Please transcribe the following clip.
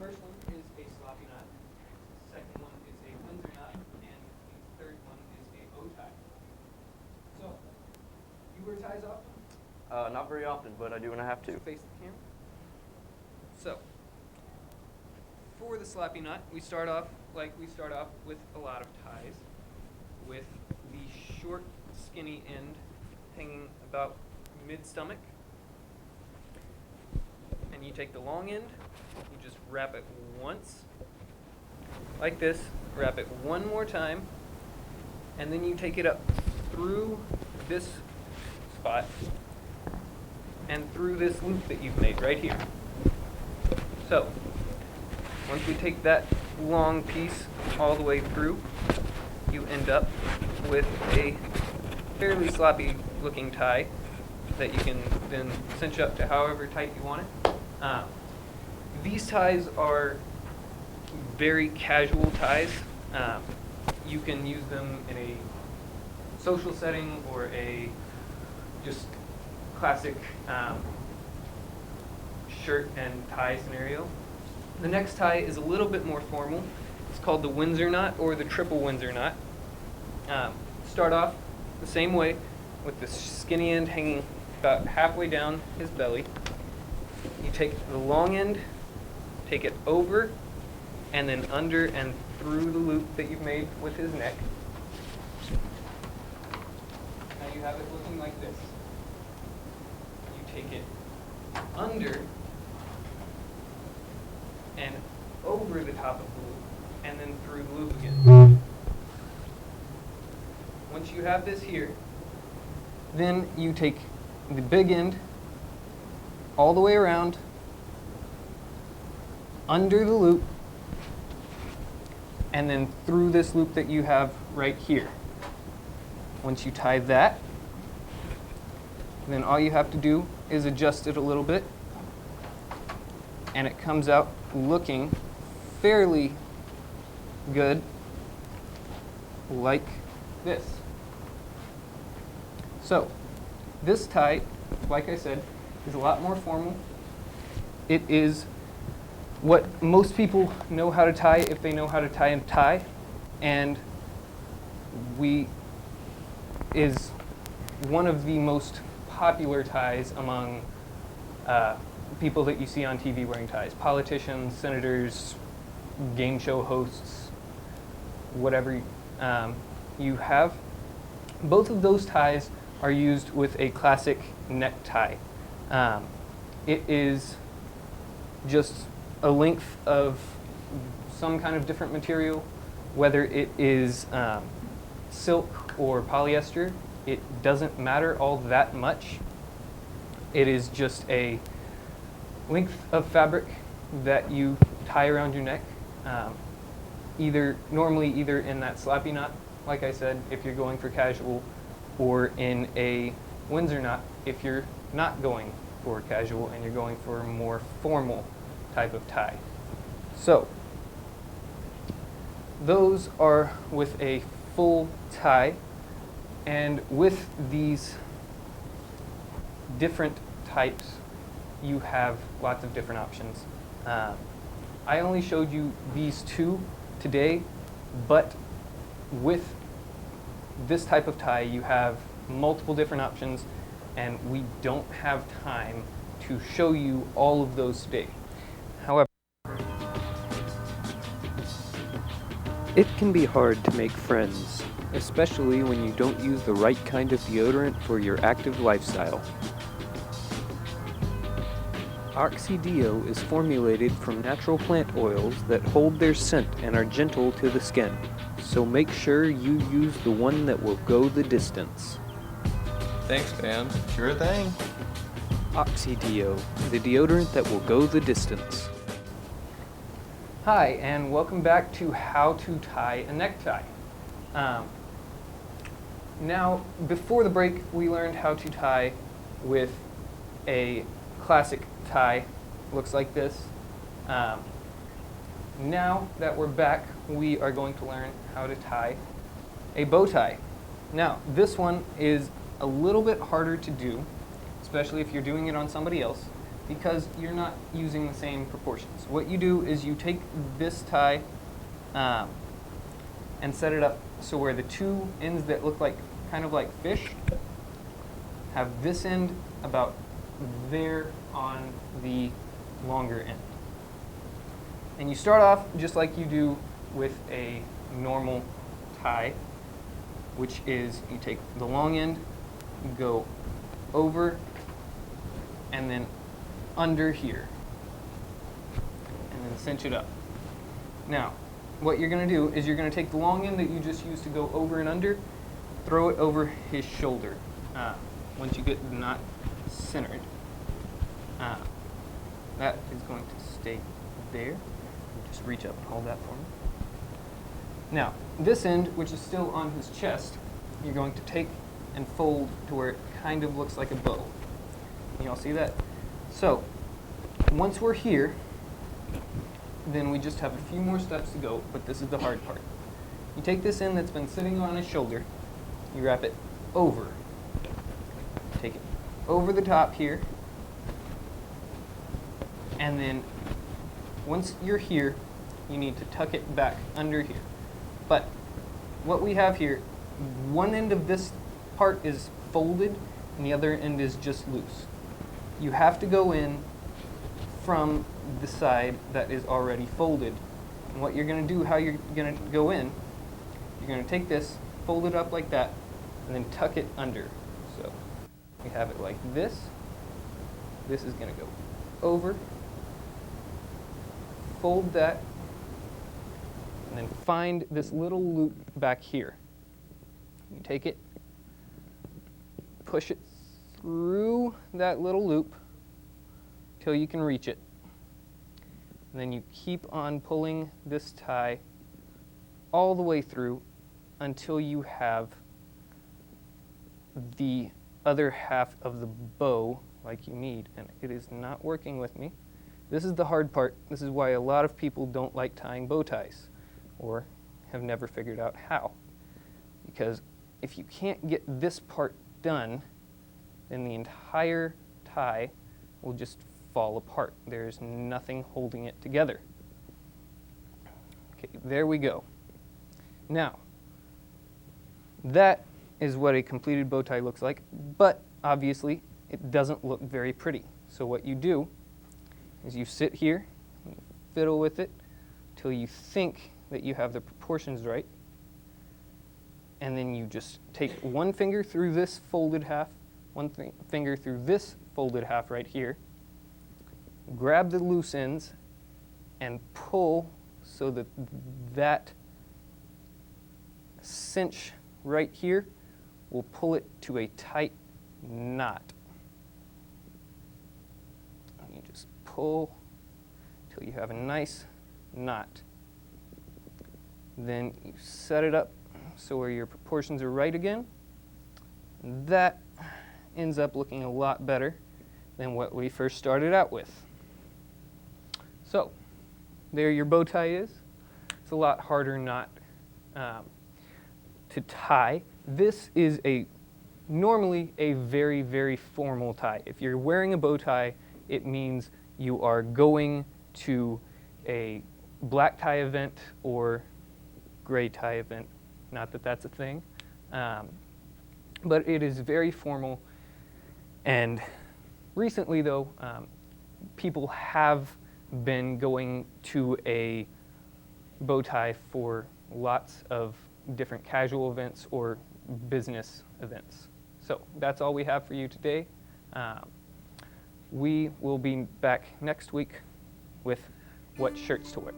first one is a sloppy knot, the second one is a Windsor knot, and the third one is a bow tie. So, you wear ties often? Not very often, but I do when I have to. Face the camera. So, for the sloppy knot, we start off like we start off with a lot of ties, with the short, skinny end hanging about mid-stomach. And you take the long end, you just wrap it once, like this, wrap it one more time, and then you take it up through this spot and through this loop that you've made right here. So, once we take that long piece all the way through, you end up with a fairly sloppy looking tie that you can then cinch up to however tight you want it. These ties are very casual ties. You can use them in a social setting or a just classic shirt and tie scenario. The next tie is a little bit more formal. It's called the Windsor knot or the triple Windsor knot. Start off the same way with the skinny end hanging about halfway down his belly. You take the long end, take it over, and then under and through the loop that you've made with his neck. Now you have it looking like this. You take it under and over the top of the loop, and then through the loop again. Once you have this here, then you take the big end all the way around, under the loop, and then through this loop that you have right here. Once you tie that, then all you have to do is adjust it a little bit, and it comes out looking fairly good, like this. So, this tie, like I said, is a lot more formal. It is what most people know how to tie if they know how to tie a tie, and is one of the most popular ties among people that you see on TV wearing ties. Politicians, senators, game show hosts, whatever you have. Both of those ties are used with a classic necktie. It is just a length of some kind of different material, whether it is silk or polyester. It doesn't matter all that much. It is just a length of fabric that you tie around your neck, normally either in that sloppy knot, like I said, if you're going for casual, or in a Windsor knot if you're not going for casual and you're going for a more formal type of tie. So, those are with a full tie, and with these different types, you have lots of different options. I only showed you these two today, but with this type of tie, you have multiple different options, and we don't have time to show you all of those today. However, it can be hard to make friends, especially when you don't use the right kind of deodorant for your active lifestyle. Oxy-Deo is formulated from natural plant oils that hold their scent and are gentle to the skin, so make sure you use the one that will go the distance. Thanks, man. Sure thing. Oxy-Deo, the deodorant that will go the distance. Hi, and welcome back to How to Tie a Necktie. Now, before the break, we learned how to tie with a classic tie. Looks like this. Now that we're back, we are going to learn how to tie a bow tie. Now, this one is a little bit harder to do, especially if you're doing it on somebody else, because you're not using the same proportions. What you do is you take this tie and set it up so where the two ends that look like kind of like fish have this end about there on the longer end. And you start off just like you do with a normal tie, which is you take the long end, you go over, and then under here, and then cinch it up. Now, what you're going to do is you're going to take the long end that you just used to go over and under, throw it over his shoulder once you get the knot centered. That is going to stay there. Just reach up and hold that for me. Now, this end, which is still on his chest, you're going to take and fold to where it kind of looks like a bow. Can you all see that? So, once we're here, then we just have a few more steps to go, but this is the hard part. You take this end that's been sitting on his shoulder, you wrap it over. Take it over the top here, and then once you're here, you need to tuck it back under here. But what we have here, one end of this part is folded and the other end is just loose. You have to go in from the side that is already folded. And what you're going to do, how you're going to go in, you're going to take this, fold it up like that, and then tuck it under. So we have it like this. This is going to go over, fold that, and then find this little loop back here. You take it, push it through that little loop till you can reach it. And then you keep on pulling this tie all the way through until you have the other half of the bow like you need. And it is not working with me. This is the hard part. This is why a lot of people don't like tying bow ties or have never figured out how. Because if you can't get this part done, then the entire tie will just fall apart. There's nothing holding it together. Okay, there we go. Now, that is what a completed bow tie looks like, but obviously it doesn't look very pretty. So what you do is you sit here, and you fiddle with it till you think that you have the proportions right, and then you just take one finger through this folded half, one finger through this folded half right here, grab the loose ends, and pull so that that cinch right here will pull it to a tight knot. And you just pull till you have a nice knot. Then you set it up so where your proportions are right again. That ends up looking a lot better than what we first started out with. So, there your bow tie is. It's a lot harder knot to tie. This is normally a very, very formal tie. If you're wearing a bow tie, it means you are going to a black tie event or gray tie event. Not that that's a thing, but it is very formal. And recently, though, people have been going to a bow tie for lots of different casual events or business events. So that's all we have for you today. We will be back next week with what shirts to wear.